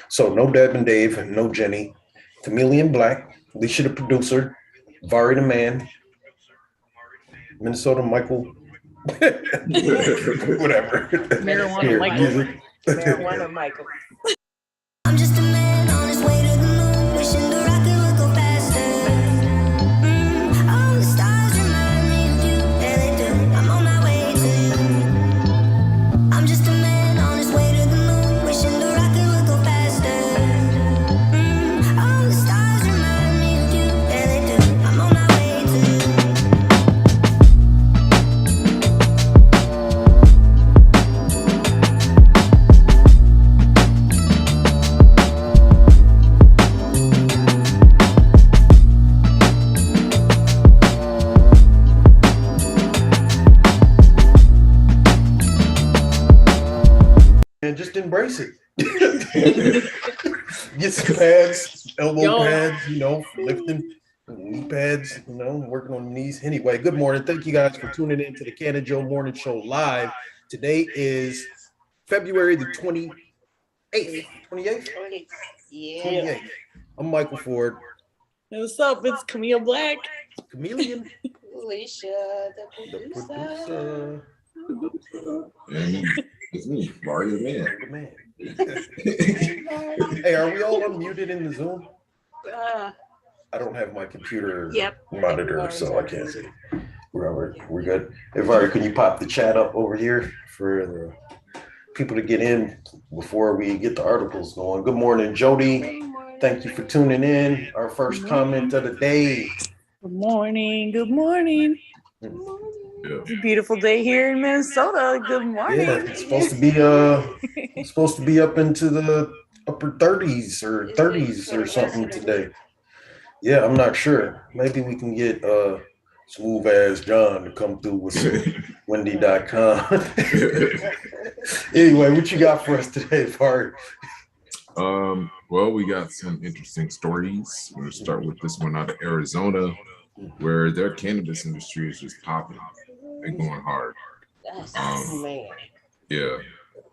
So no Deb and Dave, and no Jenny, Chameleon Black, Alicia the producer, Vari the man, Minnesota Michael, whatever. Marijuana Here, Michael. music. Marijuana Michael. I'm just a man on his way to the moon, wishing the rocket would go faster. All the stars remind me of you, yeah they do. I'm on my way to you. I'm just a man on his way to the moon, wishing the rocket would go faster. All the stars remind me of you, yeah they do. I'm on my way to you. And just embrace it. Get some pads, elbow pads, for lifting, knee pads, working on the knees. Anyway, good morning. Thank you guys for tuning in to the Canna-Joe Morning Show live. Today is February the 28th. 28th? Yeah. 28th. I'm Michael Ford. What's up? It's Camille Black. Chameleon. Alicia, the producer. It's me, Mario Man. Man. Hey, are we all unmuted in the Zoom? I don't have my computer monitor, so I can't see. Robert, we're good. Hey, Vari, can you pop the chat up over here for the people to get in before we get the articles going? Good morning, Jody. Thank you for tuning in. Our first comment of the day. Good morning. Good morning. It's a beautiful day here in Minnesota. Good morning. Yeah, it's supposed to be up into the upper 30s or 30s or something today. Yeah, I'm not sure. Maybe we can get smooth ass John to come through with some Wendy.com. Anyway, what you got for us today, Fard? Well, we got some interesting stories. We're gonna start with this one out of Arizona, where their cannabis industry is just popping. They're going hard. Man. Yeah.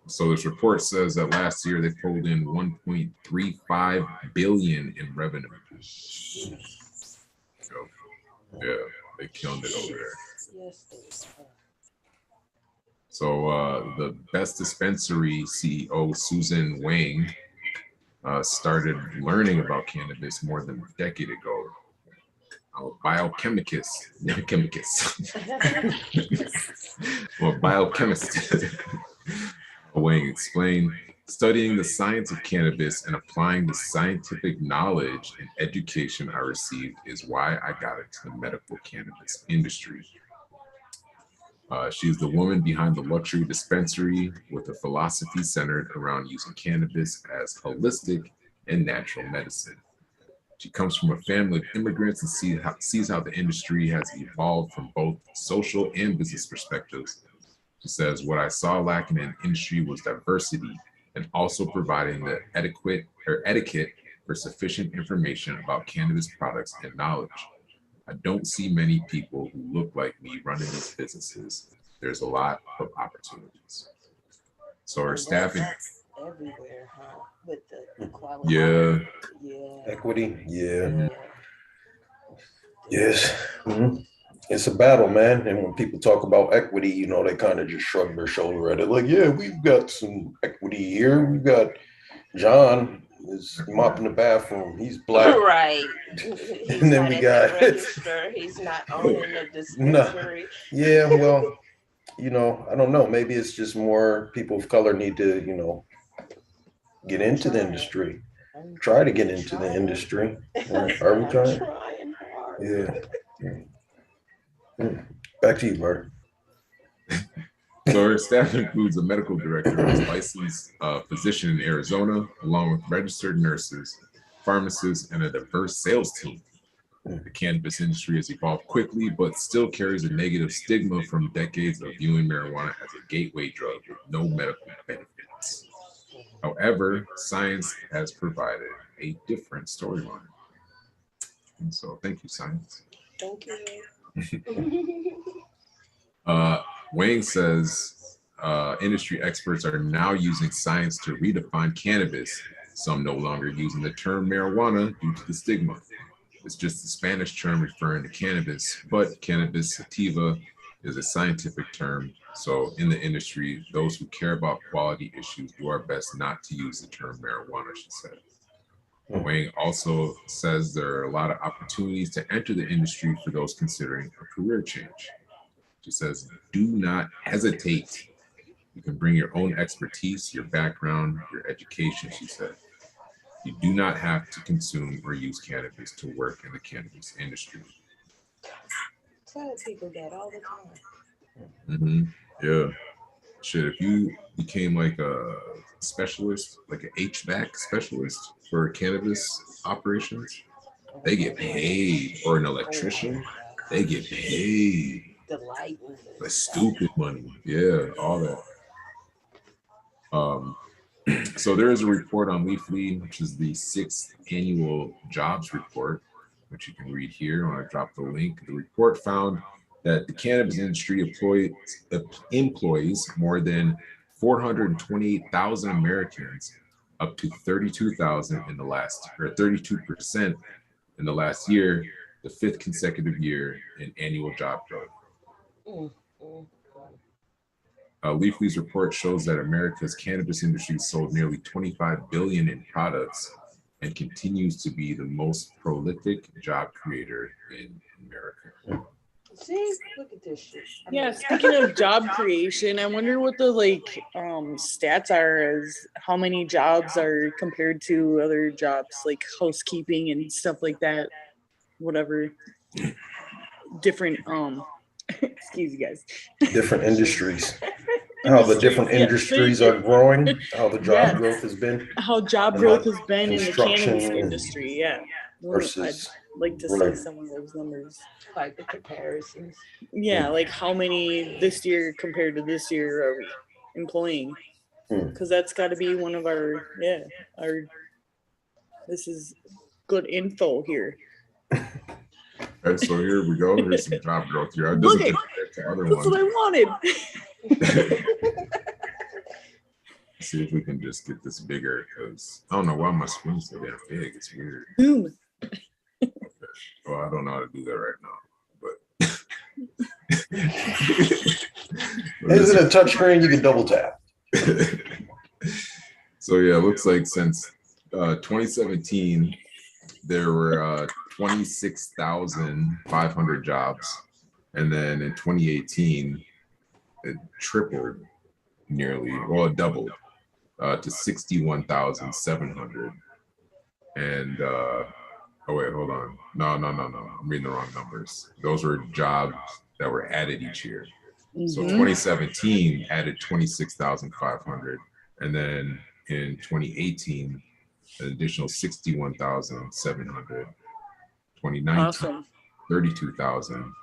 So this report says that last year they pulled in 1.35 billion in revenue. So, yeah, they killed it over there. Yes, So the Best Dispensary CEO Susan Wang started learning about cannabis more than a decade ago. Biochemist. Wang explained, studying the science of cannabis and applying the scientific knowledge and education I received is why I got into the medical cannabis industry. She's the woman behind the luxury dispensary with a philosophy centered around using cannabis as holistic and natural medicine. She comes from a family of immigrants and sees how the industry has evolved from both social and business perspectives. She says, what I saw lacking in the industry was diversity and also providing the etiquette for sufficient information about cannabis products and knowledge. I don't see many people who look like me running these businesses. There's a lot of opportunities. So her staffing everywhere, huh? With the equality. Yeah. Equity, yeah. Yes. Mm-hmm. It's a battle, man. And when people talk about equity, they kind of just shrug their shoulder at it. Like, yeah, we've got some equity here. We've got John is mopping the bathroom. He's black. Right. And then we got he's not owning the dispensary. Yeah, well, I don't know. Maybe it's just more people of color need to, get into the industry. Try to get into the industry. Are we trying? Yeah. Back to you, Bart. So her staff includes a medical director who's a licensed physician in Arizona, along with registered nurses, pharmacists, and a diverse sales team. The cannabis industry has evolved quickly, but still carries a negative stigma from decades of viewing marijuana as a gateway drug with no medical benefits. However, science has provided a different storyline. And so thank you, science. Thank you. Wang says industry experts are now using science to redefine cannabis, Some no longer using the term marijuana due to the stigma. It's just the Spanish term referring to cannabis, but cannabis sativa is a scientific term. So in the industry, those who care about quality issues do our best not to use the term marijuana, she said. Wang also says there are a lot of opportunities to enter the industry for those considering a career change. She says, do not hesitate. You can bring your own expertise, your background, your education, she said. You do not have to consume or use cannabis to work in the cannabis industry. Tell people that all the time. Mm-hmm. Yeah. Shit, if you became like a specialist, like an HVAC specialist for cannabis operations, they get paid. Or an electrician, they get paid. Like stupid money. Yeah, all that. So there is a report on Leafly, which is the 6th annual jobs report, which you can read here. I want to drop the link. The report found that the cannabis industry employs more than 428,000 Americans, up to 32,000 in the last, or 32% in the last year, the 5th consecutive year in annual job growth. Leafly's report shows that America's cannabis industry sold nearly 25 billion in products and continues to be the most prolific job creator in America. See, look at this shit. Yeah, speaking of job creation, I wonder what the stats are as how many jobs are compared to other jobs like housekeeping and stuff like that. Whatever. Different excuse you guys. Different industries. How the different industries are growing, how the job growth has been. How job growth has been in the cannabis industry, yeah. Versus, I'd like to see some of those numbers. Like the comparisons. Yeah, like how many this year compared to this year are we employing? Because that's got to be one of our, this is good info here. Okay, so here we go. Here's some job growth here. Look at that's what I wanted. See if we can just get this bigger, because I don't know why my screen's so damn big. It's weird. Boom. Okay. Well, I don't know how to do that right now, but is it a touch screen? You can double tap. So yeah, it looks like since 2017 there were 26,500 jobs, and then in 2018 it tripled nearly, well, it doubled to 61,700. And oh wait, hold on. No, I'm reading the wrong numbers. Those were jobs that were added each year. So 2017 added 26,500, and then in 2018 an additional 61,700. 2019 awesome. 32,000.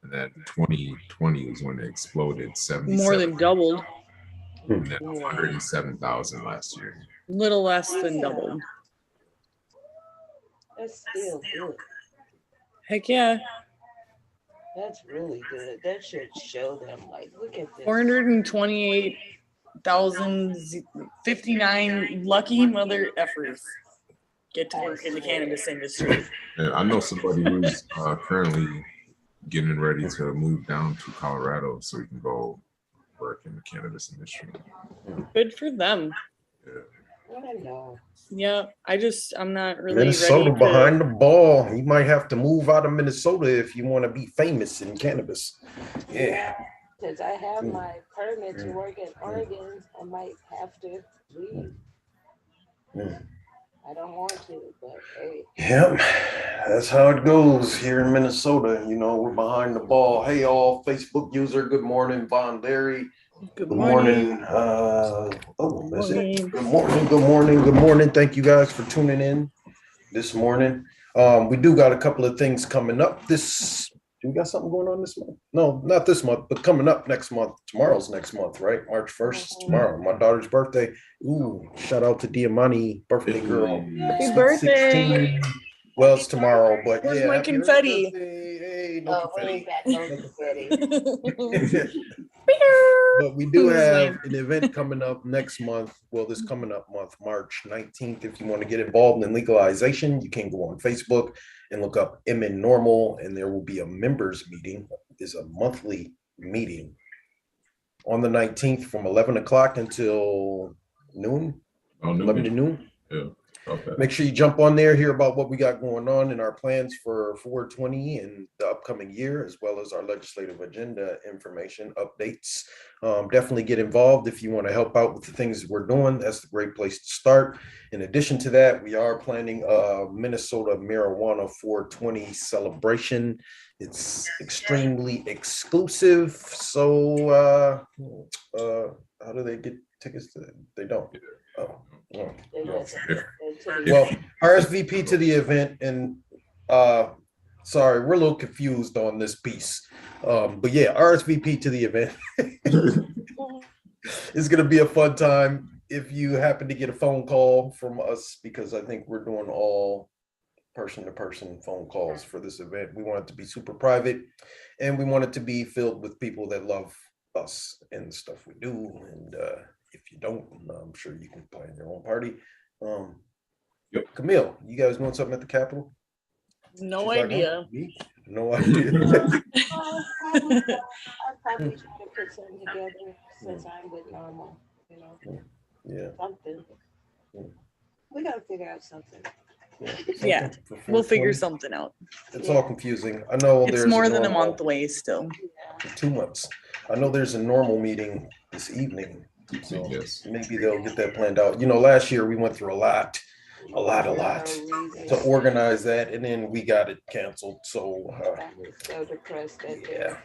And then 2020 was when it exploded, 77. More than doubled. And then 107,000 last year. Little less than doubled. That's still good. Heck yeah. That's really good. That should show them, like, look at this. 428,059 lucky mother effers get to work in the cannabis industry. Yeah, I know somebody who's currently getting ready to move down to Colorado so he can go work in the cannabis industry. Good for them. Yeah. I know. Yeah, I'm not really Minnesota ready behind the ball. You might have to move out of Minnesota if you want to be famous in cannabis. Yeah. Because I have my permit to work in Oregon. I might have to leave. I don't want to, but hey. Yep, that's how it goes here in Minnesota. You know, we're behind the ball. Hey, all Facebook user, good morning. Von Derry. Good morning. That's it. Good morning. Thank you guys for tuning in this morning. We do got a couple of things coming up. Do we got something going on this month? No, not this month, but coming up next month. Tomorrow's next month, right? March 1st, tomorrow. My daughter's birthday. Ooh, shout out to Diamani, birthday girl. Happy birthday. 16. Well, it's tomorrow, but where's yeah. my confetti? Hey, no confetti. We ain't got no confetti. But we do have an event coming up next month. Well, this coming up month, March 19th. If you want to get involved in legalization, you can go on Facebook and look up MN Normal, and there will be a members meeting. It's a monthly meeting on the 19th from 11 o'clock until noon. 11 to noon. Yeah. Okay. Make sure you jump on there, hear about what we got going on and our plans for 420 and the upcoming year, as well as our legislative agenda information updates. Definitely get involved if you want to help out with the things we're doing. That's a great place to start. In addition to that, we are planning a Minnesota Marijuana 420 celebration. It's extremely exclusive. So how do they get tickets to that? They don't. Oh. Well, RSVP to the event, and sorry, we're a little confused on this piece, but yeah, RSVP to the event. It's gonna be a fun time. If you happen to get a phone call from us, because I think we're doing all person-to-person phone calls for this event. We want it to be super private, and we want it to be filled with people that love us and the stuff we do. And if you don't, I'm sure you can plan your own party. Yep. Camille, you guys doing something at the Capitol? No idea. No idea. I'll probably try to put something together since I'm with Normal, you know. Yeah. Something. We gotta figure out something. Yeah, we'll figure something out. It's all confusing. I know It's there's more than a month away still. 2 months. I know there's a normal meeting this evening. So maybe they'll get that planned out. You know, last year we went through a lot to organize that, and then we got it canceled. So depressed that yeah,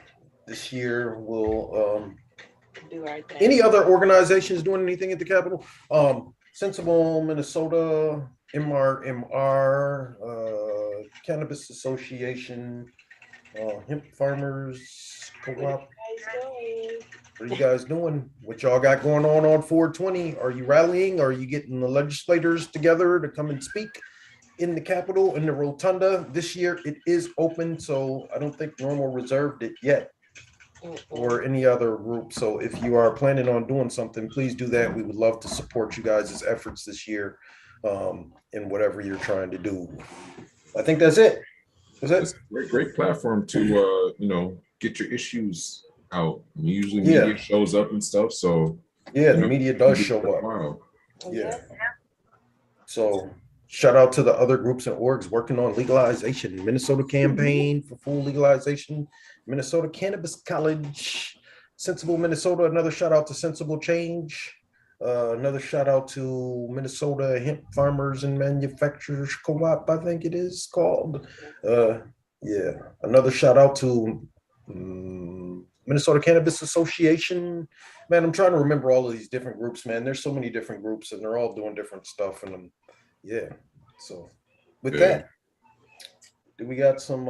this year we'll do our thing. Any other organizations doing anything at the Capitol? Sensible Minnesota, MR, Cannabis Association, Hemp Farmers Co-op. What are you guys doing? What y'all got going on 420? Are you rallying? Are you getting the legislators together to come and speak in the Capitol, in the Rotunda? This year it is open, so I don't think Normal reserved it yet, or any other group. So if you are planning on doing something, please do that. We would love to support you guys' efforts this year in whatever you're trying to do. I think that's it. It's a great platform to get your issues out. Usually media shows up and stuff, so yeah, the media does show up. Wow. Yeah. So shout out to the other groups and orgs working on legalization. Minnesota Campaign for Full Legalization, Minnesota Cannabis College, Sensible Minnesota. Another shout out to Sensible Change. Another shout out to Minnesota Hemp Farmers and Manufacturers Co-op, I think it is called. Yeah. Another shout out to Minnesota Cannabis Association. Man, I'm trying to remember all of these different groups, man. There's so many different groups and they're all doing different stuff. And yeah. So with that, do we got some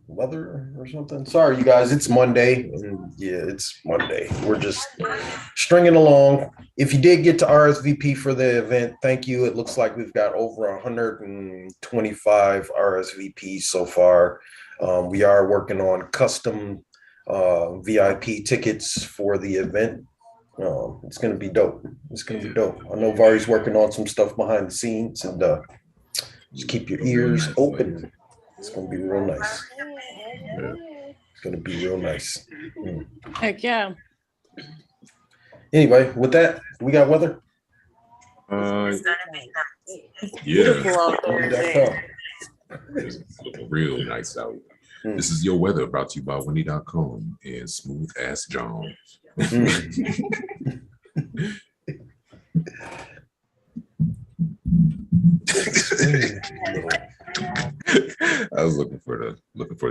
weather or something? Sorry, you guys, it's Monday. And yeah, it's Monday. We're just stringing along. If you did get to RSVP for the event, thank you. It looks like we've got over 125 RSVPs so far. We are working on custom VIP tickets for the event. It's going to be dope. It's going to be dope. I know Vari's working on some stuff behind the scenes, and just keep your ears open. It's going to be real nice. Yeah. It's going to be real nice. Heck yeah. Anyway, with that, we got weather. Yeah. It's real nice out. This is your weather brought to you by Winnie.com and Smooth Ass John. I was looking for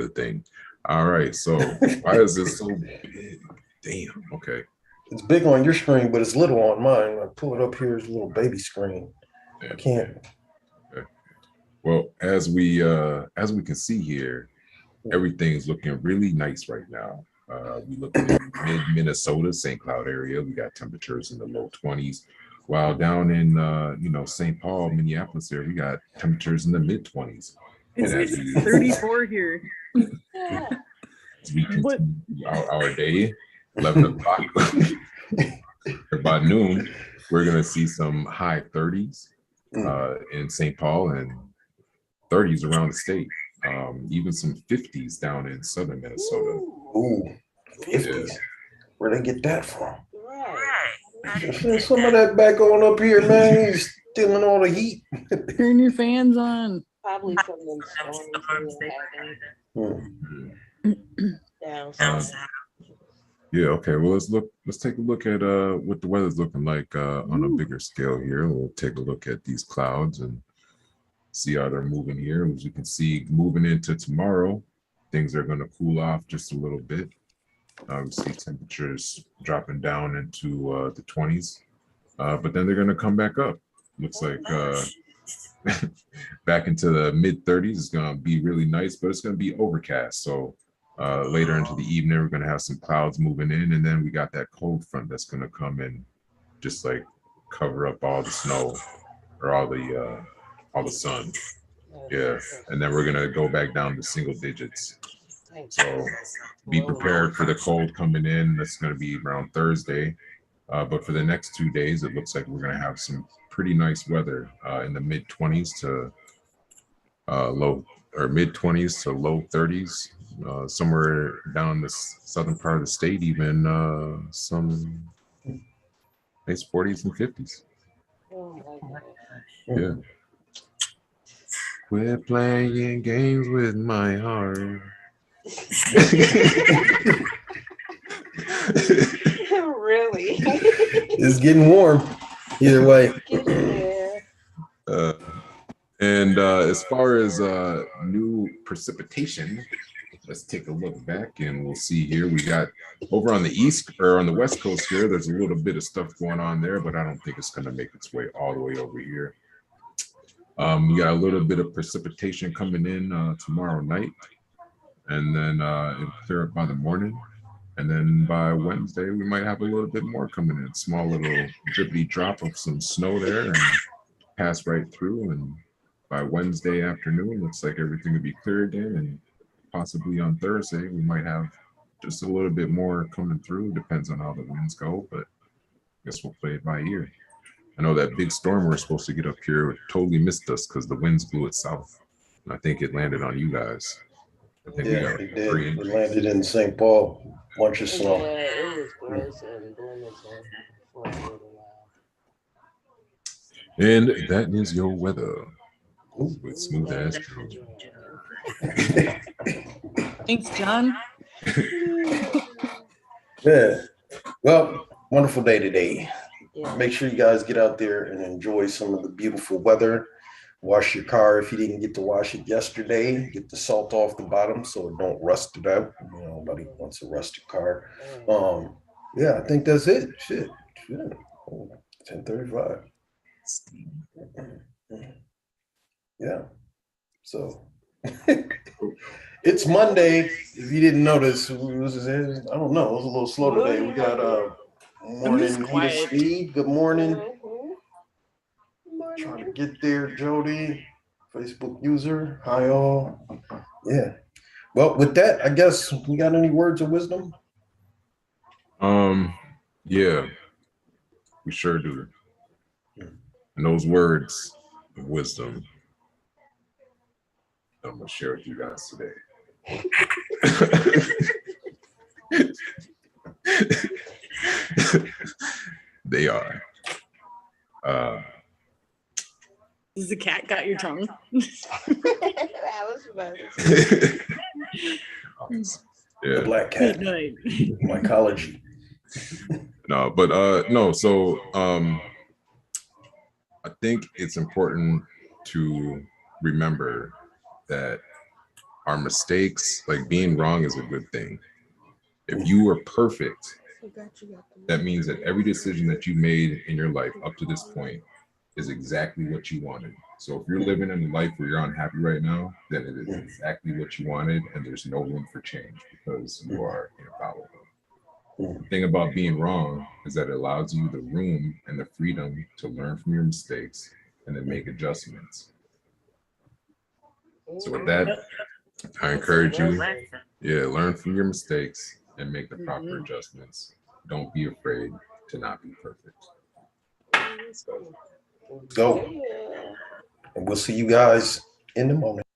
the thing. All right, so why is this so big? Damn. Okay. It's big on your screen, but it's little on mine. I pull it up here as a little baby screen. I can't. Okay. Well, as we can see here, everything's looking really nice right now. We looking at mid-Minnesota, St. Cloud area. We got temperatures in the low 20s. While down in St. Paul, Minneapolis area, we got temperatures in the mid-20s. It's 34 here. As we continue our day, 11 o'clock. By noon, we're going to see some high 30s in St. Paul and 30s around the state. Even some 50s down in southern Minnesota. Ooh, 50s. Yeah. Where'd they get that from? Right. Send some of that back on up here, man. He's stealing all the heat. Turn your fans on. Probably from them storms they were having down south. Yeah, okay. Well, let's take a look at what the weather's looking like on a bigger scale here. We'll take a look at these clouds and see how they're moving here. As you can see, moving into tomorrow, things are going to cool off just a little bit. We see temperatures dropping down into the 20s, but then they're going to come back up. Looks like back into the mid 30s. It's going to be really nice, but it's going to be overcast. So later into the evening, we're going to have some clouds moving in, and then we got that cold front that's going to come in, just like cover up all the snow or all the sun. Yeah, and then we're going to go back down to single digits. So be prepared for the cold coming in. That's going to be around Thursday. But for the next 2 days, it looks like we're going to have some pretty nice weather in the mid 20s to low or mid 20s to low 30s. Somewhere down the southern part of the state, even some nice 40s and 50s. Yeah. Quit playing games with my heart. Really? It's getting warm. Either way. And as far as new precipitation, let's take a look back and we'll see here. We got over on the east or on the west coast here, there's a little bit of stuff going on there, but I don't think it's going to make its way all the way over here. We got a little bit of precipitation coming in tomorrow night, and then it'll clear up by the morning. And then by Wednesday, we might have a little bit more coming in. Small little drippity drop of some snow there and pass right through. And by Wednesday afternoon, looks like everything will be clear again. And possibly on Thursday, we might have just a little bit more coming through. Depends on how the winds go, but I guess we'll play it by ear. I know that big storm we're supposed to get up here totally missed us because the winds blew it south. And I think it landed on you guys. I think Yeah, it did. It landed in St. Paul. Bunch of snow. Yeah, it was gross and blemish for a little while. And that is your weather with Smooth Ass Joe. Thanks, John. Yeah. Well, wonderful day today. Yeah. Make sure you guys get out there and enjoy some of the beautiful weather. Wash your car if you didn't get to wash it yesterday. Get the salt off the bottom so it don't rust it out. You know, nobody wants a rusted car. Yeah, I think that's it. Shit. 10:35. Yeah. So it's Monday. If you didn't notice, I don't know. It was a little slow today. We got morning Nita Speed. Good morning. Trying to get there, Jody, Facebook user. Hi all. Yeah. Well, with that, I guess we got any words of wisdom? Yeah, we sure do. And those words of wisdom, I'm gonna share with you guys today. They are. Does the cat got your tongue? That was fun. Yeah. The black Good cat. night. Mycology. No, but no. So I think it's important to remember that our mistakes, like being wrong, is a good thing. If you are perfect, that means that every decision that you made in your life up to this point is exactly what you wanted. So if you're living in a life where you're unhappy right now, then it is exactly what you wanted, and there's no room for change because you are infallible. The thing about being wrong is that it allows you the room and the freedom to learn from your mistakes and then make adjustments. So with that, I encourage you, learn from your mistakes and make the proper adjustments. Don't be afraid to not be perfect. Go. And we'll see you guys in the moment.